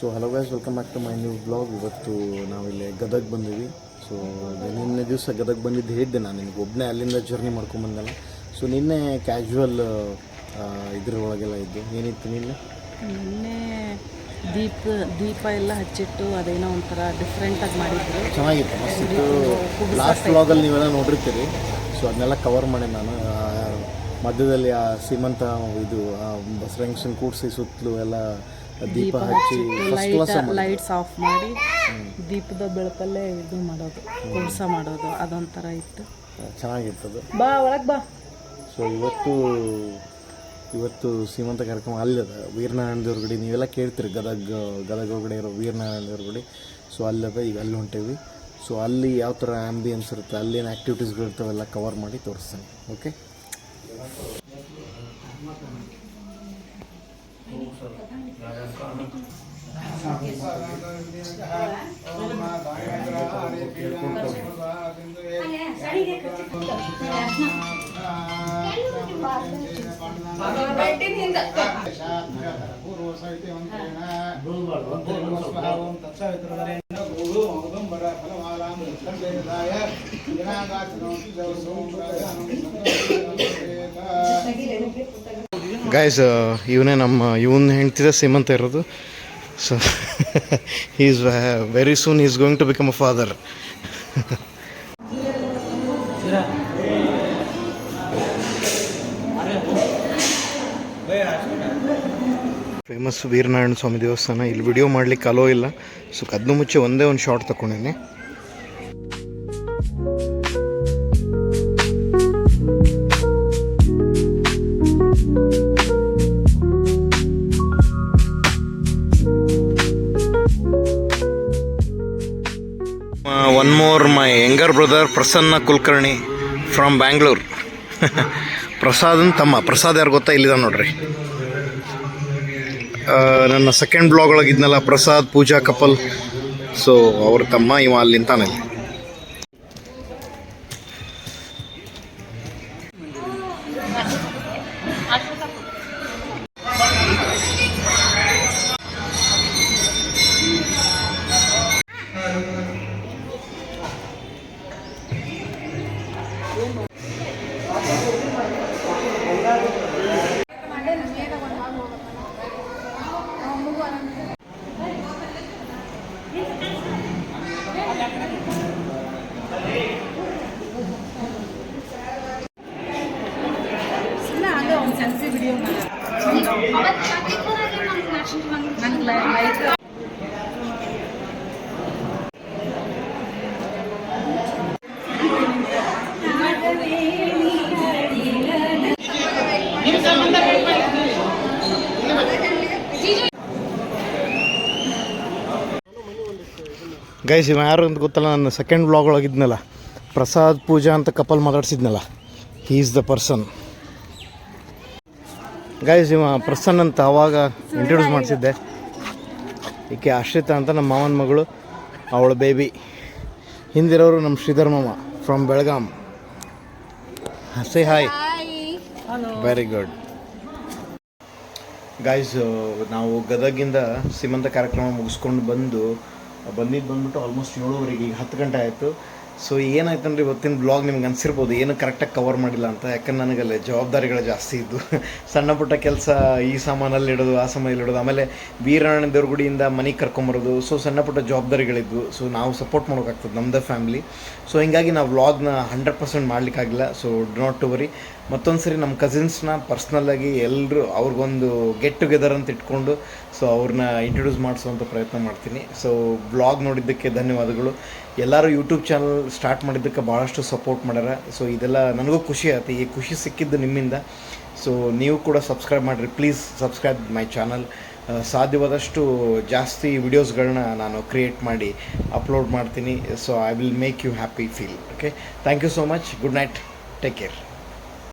So hello guys, welcome back to my new blog. ಇವತ್ತು ನಾವಿಲ್ಲಿ ಗದಗ ಬಂದೀವಿ. ಸೊ ನಿನ್ನೆ ದಿವಸ ಗದಗ ಬಂದಿದ್ದು ಹೇಳಿದ್ದೆ ನಾನು ನಿಮಗೆ, ಒಬ್ಬನೇ ಅಲ್ಲಿಂದ ಜರ್ನಿ ಮಾಡ್ಕೊಂಬಂದಲ್ಲ. ಸೊ ನಿನ್ನೆ ಕ್ಯಾಶುವಲ್ ಇದ್ರೊಳಗೆಲ್ಲ ಇದ್ದು ಏನಿತ್ತು ನಿನ್ನೆ ದೀಪ ಎಲ್ಲ ಹಚ್ಚಿಟ್ಟು ಅದೇನೋ ಒಂಥರ ಡಿಫ್ರೆಂಟಾಗಿ ಮಾಡಿದ್ರು. ಚೆನ್ನಾಗಿತ್ತು, ಮಸ್ತಿತ್ತು. ಲಾಸ್ಟ್ ವ್ಲಾಗಲ್ಲಿ ನೀವೆಲ್ಲ ನೋಡಿರ್ತೀರಿ. ಸೊ ಅದನ್ನೆಲ್ಲ ಕವರ್ ಮಾಡಿ ನಾನು ಮಧ್ಯದಲ್ಲಿ ಆ ಸೀಮಂತ ಇದು ಬಸರಂಗನ್ ಕೂಡಿಸಿ ಸುತ್ತಲೂ ಎಲ್ಲ ದೀಪ ಹಚ್ಚಿ ಲೈಟ್ಸ್ ಆಫ್ ಮಾಡಿ ದೀಪದ ಬೆಳಕಲ್ಲೇ ಇದು ಮಾಡೋದು, ಕುಡ್ಸ ಮಾಡೋದು, ಅದೊಂಥರ ಇತ್ತು. ಚೆನ್ನಾಗಿರ್ತದೆ. ಬಾ ಒಳಗೆ ಬಾ. ಸೊ ಇವತ್ತು ಸೀಮಂತ ಕಾರ್ಯಕ್ರಮ ಅಲ್ಲದ ವೀರನಾರಾಯಣ ದೇವ್ರ ಗುಡಿ. ನೀವೆಲ್ಲ ಕೇಳ್ತೀರಿ ಗದಗ ಒಳಗಡೆ ಇರೋ ವೀರನಾರಾಯಣ ದೇವ್ರ ಗುಡಿ. ಸೊ ಅಲ್ಲದ ಈಗ ಅಲ್ಲಿ ಹೊಂಟೇವಿ. ಸೊ ಅಲ್ಲಿ ಯಾವ ಥರ ಆ್ಯಂಬಿಯನ್ಸ್ ಇರುತ್ತೆ, ಅಲ್ಲೇನು ಆ್ಯಕ್ಟಿವಿಟೀಸ್ಗಳು ಇರ್ತಾವೆಲ್ಲ ಕವರ್ ಮಾಡಿ ತೋರಿಸ್ತೀನಿ. ಓಕೆ, ಗೈಸ್, ಇವನೇ ಇವನ ಹೆಂಡ್ತಿದ ಸೀಮಂತ ಇರೋದು. So he is very soon he is going to become a father. Famous Veeranarayana Swamy ದೇವಸ್ಥಾನ. ಇಲ್ಲಿ ವಿಡಿಯೋ ಮಾಡ್ಲಿಕ್ಕೆ ಅಲೋ ಇಲ್ಲ. ಸೊ ಕದ್ದು ಮುಚ್ಚೆ ಒಂದೇ ಒಂದು ಶಾರ್ಟ್ ತಗೊಂಡೇನೆ. One more my younger brother Prasanna Kulkarni from Bangalore. ಪ್ರಸಾದನ್ ತಮ್ಮ. ಪ್ರಸಾದ್ ಯಾರು ಗೊತ್ತಾ? ಇಲ್ಲಿದ ನೋಡ್ರಿ, ನನ್ನ ಸೆಕೆಂಡ್ ಬ್ಲಾಗ್ ಒಳಗಿದ್ನಲ್ಲ ಪ್ರಸಾದ್ ಪೂಜಾ ಕಪಲ್. ಸೊ ಅವ್ರ ತಮ್ಮ ಇವ ಅಲ್ಲಿಂತಾನಲ್ಲಿ. ಗೈಸ್, ಇವ ಯಾರು ಅಂತ ಗೊತ್ತಲ್ಲ? ನನ್ನ ಸೆಕೆಂಡ್ ಬ್ಲಾಗ್ ಒಳಗಿದ್ನಲ್ಲ, ಪ್ರಸಾದ್ ಪೂಜಾ ಅಂತ ಕಪಲ್ ಮಾತಾಡ್ಸಿದ್ನಲ್ಲ, he is the person. Guys, ಇವ ಪ್ರಸನ್ನ ಅಂತ ಅವಾಗ ಇಂಟ್ರೊಡ್ಯೂಸ್ ಮಾಡಿಸಿದ್ದೆ. ಈಕೆ ಆಶ್ರಿತಾ ಅಂತ ನಮ್ಮ ಮಾವನ ಮಗಳು, ಅವಳ ಬೇಬಿ. ಹಿಂದಿರೋರು ನಮ್ಮ ಶ್ರೀಧರ್ ಮಾಮ from Belgaum. Say hi. Very good. Guys, ನಾವು ಗದಗಿಂದ ಸೀಮಂತ ಕಾರ್ಯಕ್ರಮ ಮುಗಿಸ್ಕೊಂಡು ಬಂದ್ಬಿಟ್ಟು ಆಲ್ಮೋಸ್ಟ್ 7:30, ಈಗ 10 ಗಂಟೆ ಆಯಿತು. ಸೊ ಏನಾಯ್ತು ಅಂದರೆ ಇವತ್ತಿನ ಬ್ಲಾಗ್ ನಿಮ್ಗೆ ಅನಿಸಿರ್ಬೋದು ಏನು ಕರೆಕ್ಟಾಗಿ ಕವರ್ ಮಾಡಿಲ್ಲ ಅಂತ. ಯಾಕಂದ್ರೆ ನನಗಲ್ಲೇ ಜವಾಬ್ದಾರಿಗಳು ಜಾಸ್ತಿ ಇದ್ದು, ಸಣ್ಣ ಪುಟ್ಟ ಕೆಲಸ, ಈ ಸಾಮಾನಲ್ಲಿ ಇಡೋದು, ಆ ಸಾಮಾನಲ್ಲಿ ಇಡೋದು, ಆಮೇಲೆ ವೀರನಾರಾಯಣ ದೇವ್ರ ಗುಡಿಯಿಂದ ಮನೆಗೆ ಕರ್ಕೊಂಬರೋದು. ಸೊ ಸಣ್ಣ ಪುಟ್ಟ ಜವಾಬ್ದಾರಿಗಳಿದ್ವು. ಸೊ ನಾವು ಸಪೋರ್ಟ್ ಮಾಡೋಕ್ಕಾಗ್ತದೆ, ನಮ್ಮದೇ ಫ್ಯಾಮ್ಲಿ. ಸೊ ಹೀಗಾಗಿ ನಾವು ವ್ಲಾಗ್ನ 100% ಮಾಡಲಿಕ್ಕಾಗಿಲ್ಲ. So not to worry. ಮತ್ತೊಂದು ಸರಿ ನಮ್ಮ ಕಸಿನ್ಸ್ನ ಪರ್ಸ್ನಲ್ಲಾಗಿ ಎಲ್ಲರೂ ಅವ್ರಿಗೊಂದು ಗೆಟ್ ಟುಗೆದರ್ ಅಂತ ಇಟ್ಕೊಂಡು ಸೊ ಅವ್ರನ್ನ ಇಂಟ್ರೊಡ್ಯೂಸ್ ಮಾಡಿಸುವಂಥ ಪ್ರಯತ್ನ ಮಾಡ್ತೀನಿ. ಸೊ ಬ್ಲಾಗ್ ನೋಡಿದ್ದಕ್ಕೆ ಧನ್ಯವಾದಗಳು. ಎಲ್ಲರೂ ಯೂಟ್ಯೂಬ್ ಚಾನಲ್ ಸ್ಟಾರ್ಟ್ ಮಾಡಿದ್ದಕ್ಕೆ ಭಾಳಷ್ಟು ಸಪೋರ್ಟ್ ಮಾಡ್ಯಾರ. ಸೊ ಇದೆಲ್ಲ ನನಗೂ ಖುಷಿ ಆಯ್ತು. ಈ ಖುಷಿ ಸಿಕ್ಕಿದ್ದು ನಿಮ್ಮಿಂದ. ಸೊ ನೀವು ಕೂಡ ಸಬ್ಸ್ಕ್ರೈಬ್ ಮಾಡಿರಿ, ಪ್ಲೀಸ್ ಸಬ್ಸ್ಕ್ರೈಬ್ ಮೈ ಚಾನಲ್. ಸಾಧ್ಯವಾದಷ್ಟು ಜಾಸ್ತಿ ವಿಡಿಯೋಸ್ಗಳನ್ನ ನಾನು ಕ್ರಿಯೇಟ್ ಮಾಡಿ ಅಪ್ಲೋಡ್ ಮಾಡ್ತೀನಿ. So I will make you happy feel. Okay, thank you so much. Good night, take care.